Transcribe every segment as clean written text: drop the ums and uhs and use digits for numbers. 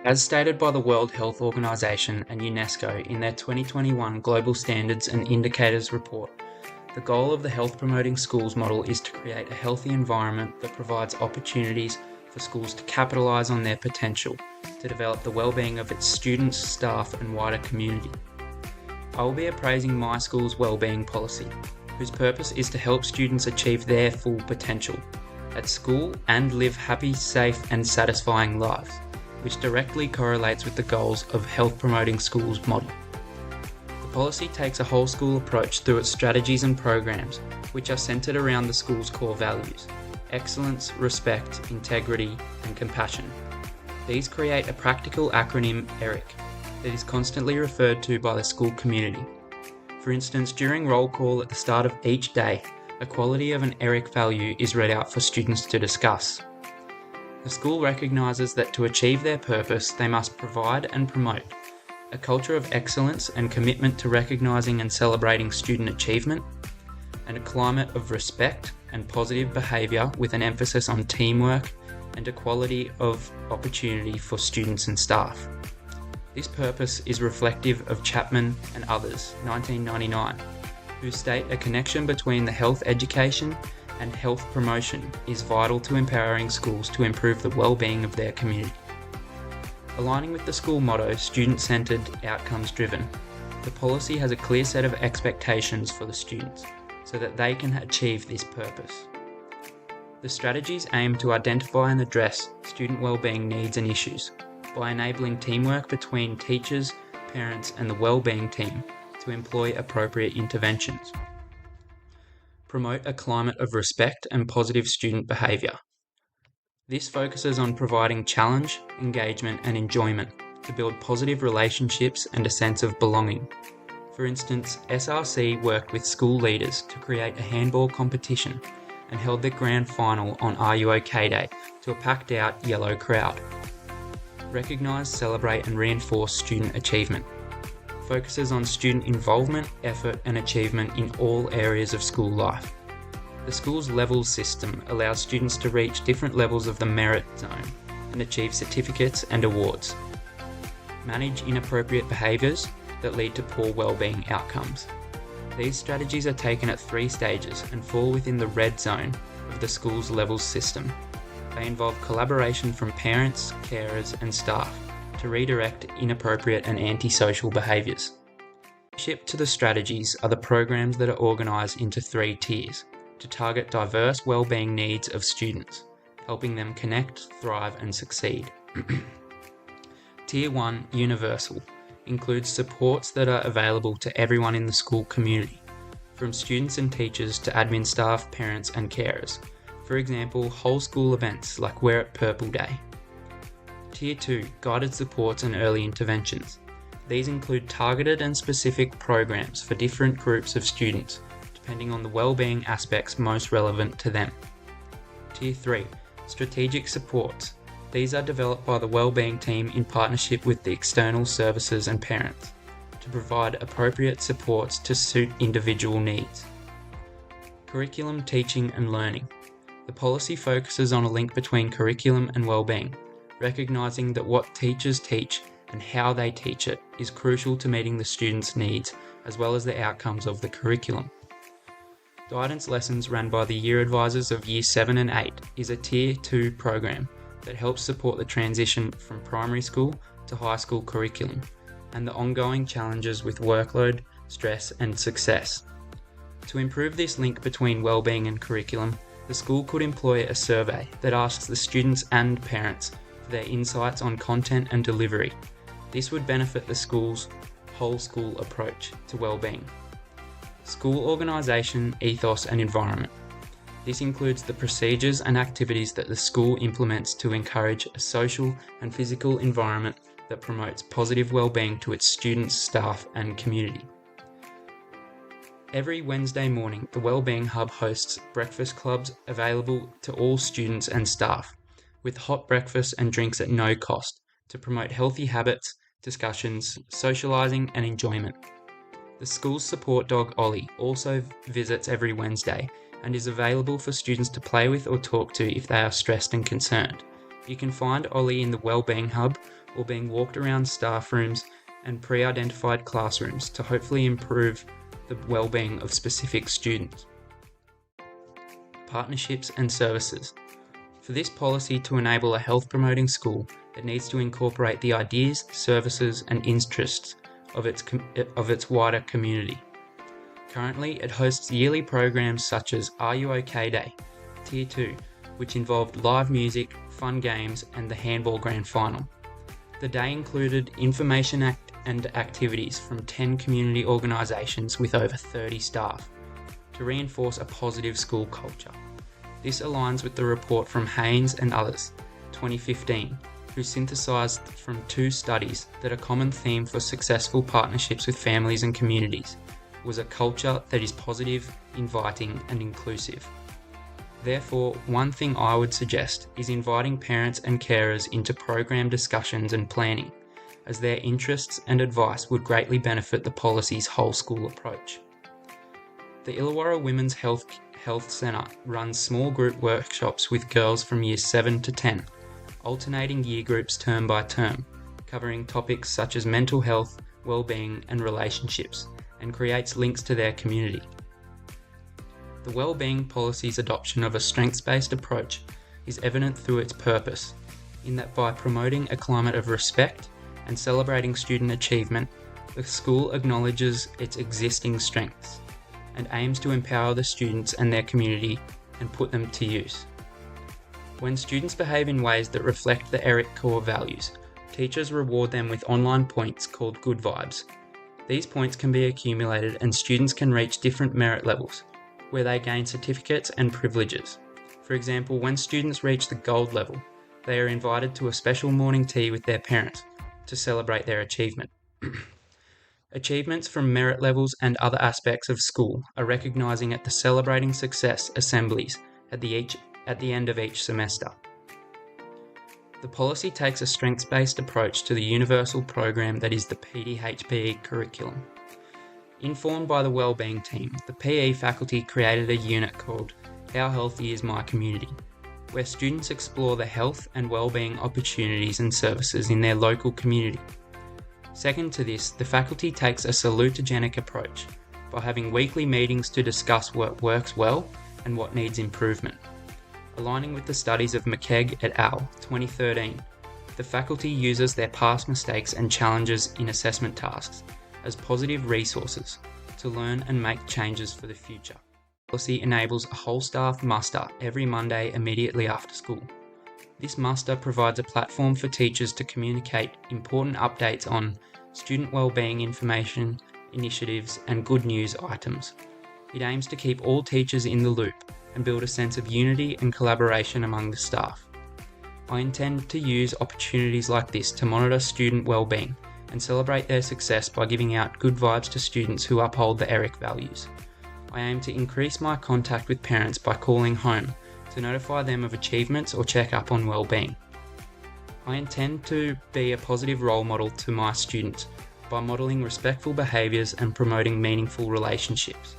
As stated by the World Health Organization and UNESCO in their 2021 Global Standards and Indicators report, the goal of the health promoting schools model is to create a healthy environment that provides opportunities for schools to capitalise on their potential, to develop the well-being of its students, staff and wider community. I will be appraising my school's wellbeing policy, whose purpose is to help students achieve their full potential at school and live happy, safe and satisfying lives, which directly correlates with the goals of Health Promoting Schools model. The policy takes a whole school approach through its strategies and programs, which are centred around the school's core values: excellence, respect, integrity and compassion. These create a practical acronym ERIC that is constantly referred to by the school community. For instance, during roll call at the start of each day, a quality of an ERIC value is read out for students to discuss. The school recognises that to achieve their purpose, they must provide and promote a culture of excellence and commitment to recognising and celebrating student achievement, and a climate of respect and positive behaviour with an emphasis on teamwork and equality of opportunity for students and staff. This purpose is reflective of Chapman and others, 1999, who state a connection between the health education and health promotion is vital to empowering schools to improve the well-being of their community. Aligning with the school motto, student-centred, outcomes-driven, the policy has a clear set of expectations for the students so that they can achieve this purpose. The strategies aim to identify and address student well-being needs and issues by enabling teamwork between teachers, parents and the well-being team to employ appropriate interventions. Promote a climate of respect and positive student behaviour. This focuses on providing challenge, engagement and enjoyment to build positive relationships and a sense of belonging. For instance, SRC worked with school leaders to create a handball competition and held their grand final on Are You OK Day to a packed out yellow crowd. Recognise, celebrate and reinforce student achievement. Focuses on student involvement, effort and achievement in all areas of school life. The school's levels system allows students to reach different levels of the merit zone and achieve certificates and awards. Manage inappropriate behaviours that lead to poor wellbeing outcomes. These strategies are taken at 3 stages and fall within the red zone of the school's levels system. They involve collaboration from parents, carers and staff to redirect inappropriate and antisocial behaviours. Shipped to the strategies are the programs that are organised into 3 tiers to target diverse wellbeing needs of students, helping them connect, thrive and succeed. Tier 1, Universal, includes supports that are available to everyone in the school community, from students and teachers to admin staff, parents and carers. For example, whole school events like Wear It Purple Day. Tier 2, Guided Supports and Early Interventions. These include targeted and specific programs for different groups of students, depending on the wellbeing aspects most relevant to them. Tier 3, Strategic Supports. These are developed by the wellbeing team in partnership with the external services and parents to provide appropriate supports to suit individual needs. Curriculum, Teaching and Learning. The policy focuses on a link between curriculum and wellbeing, recognising that what teachers teach and how they teach it is crucial to meeting the students' needs as well as the outcomes of the curriculum. Guidance lessons run by the Year Advisors of Year 7 and 8 is a Tier 2 program that helps support the transition from primary school to high school curriculum and the ongoing challenges with workload, stress and success. To improve this link between wellbeing and curriculum, the school could employ a survey that asks the students and parents for their insights on content and delivery. This would benefit the school's whole school approach to wellbeing. School organisation, ethos and environment. This includes the procedures and activities that the school implements to encourage a social and physical environment that promotes positive wellbeing to its students, staff and community. Every Wednesday morning, the Wellbeing Hub hosts breakfast clubs available to all students and staff, with hot breakfast and drinks at no cost to promote healthy habits, discussions, socialising and enjoyment. The school's support dog Ollie also visits every Wednesday and is available for students to play with or talk to if they are stressed and concerned, You can find Ollie in the Wellbeing Hub or being walked around staff rooms and pre-identified classrooms to hopefully improve the well-being of specific students. Partnerships and services. For this policy to enable a health-promoting school, it needs to incorporate the ideas, services and interests of its wider community. Currently, it hosts yearly programs such as Are You OK Day, Tier 2, which involved live music, fun games and the handball grand final. The day included information and activities from 10 community organisations with over 30 staff to reinforce a positive school culture. This aligns with the report from Haynes and others, 2015, who synthesised from 2 studies that a common theme for successful partnerships with families and communities was a culture that is positive, inviting and inclusive. Therefore, one thing I would suggest is inviting parents and carers into program discussions and planning, as their interests and advice would greatly benefit the policy's whole school approach. The Illawarra Women's Health Centre runs small group workshops with girls from years 7 to 10, alternating year groups term by term, covering topics such as mental health, well-being and relationships, and creates links to their community. The Wellbeing Policy's adoption of a strengths-based approach is evident through its purpose, in that by promoting a climate of respect and celebrating student achievement, the school acknowledges its existing strengths and aims to empower the students and their community and put them to use. When students behave in ways that reflect the ERIC core values, teachers reward them with online points called Good Vibes. These points can be accumulated and students can reach different merit levels, where they gain certificates and privileges. For example, when students reach the gold level, they are invited to a special morning tea with their parents to celebrate their achievement. Achievements from merit levels and other aspects of school are recognising at the Celebrating Success assemblies at the end of each semester. The policy takes a strengths-based approach to the universal program that is the PDHPE curriculum. Informed by the wellbeing team, the PE faculty created a unit called How Healthy is My Community, where students explore the health and wellbeing opportunities and services in their local community. Second to this, the faculty takes a salutogenic approach by having weekly meetings to discuss what works well and what needs improvement. Aligning with the studies of McKegg et al. 2013, the faculty uses their past mistakes and challenges in assessment tasks as positive resources to learn and make changes for the future. The policy enables a whole staff muster every Monday immediately after school. This muster provides a platform for teachers to communicate important updates on student wellbeing information, initiatives and good news items. It aims to keep all teachers in the loop and build a sense of unity and collaboration among the staff. I intend to use opportunities like this to monitor student wellbeing and celebrate their success by giving out good vibes to students who uphold the ERIC values. I aim to increase my contact with parents by calling home to notify them of achievements or check up on wellbeing. I intend to be a positive role model to my students by modelling respectful behaviours and promoting meaningful relationships.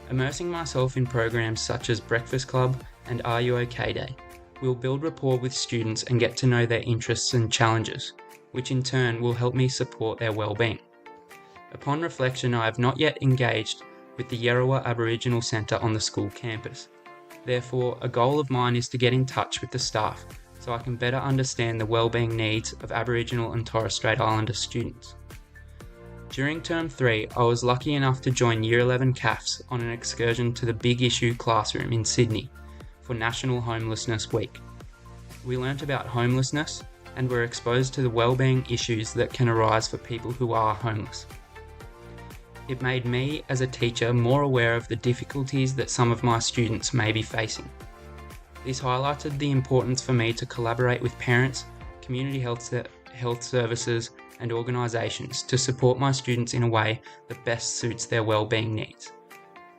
Immersing myself in programs such as Breakfast Club and Are You OK Day will build rapport with students and get to know their interests and challenges, which in turn will help me support their wellbeing. Upon reflection, I have not yet engaged with the Yarrawa Aboriginal Centre on the school campus. Therefore, a goal of mine is to get in touch with the staff so I can better understand the wellbeing needs of Aboriginal and Torres Strait Islander students. During Term 3, I was lucky enough to join Year 11 CAFs on an excursion to the Big Issue classroom in Sydney for National Homelessness Week. We learnt about homelessness and were exposed to the wellbeing issues that can arise for people who are homeless. It made me, as a teacher, more aware of the difficulties that some of my students may be facing. This highlighted the importance for me to collaborate with parents, community health services and organisations to support my students in a way that best suits their wellbeing needs.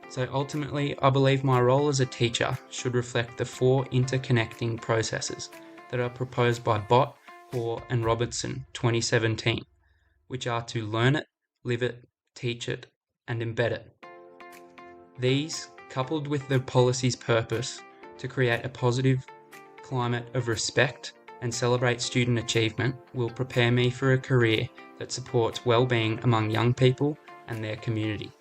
So ultimately, I believe my role as a teacher should reflect the 4 interconnecting processes that are proposed by Bott, Hoare and Robertson 2017, which are to learn it, live it, teach it and embed it. These, coupled with the policy's purpose to create a positive climate of respect, and celebrate student achievement will prepare me for a career that supports well-being among young people and their community.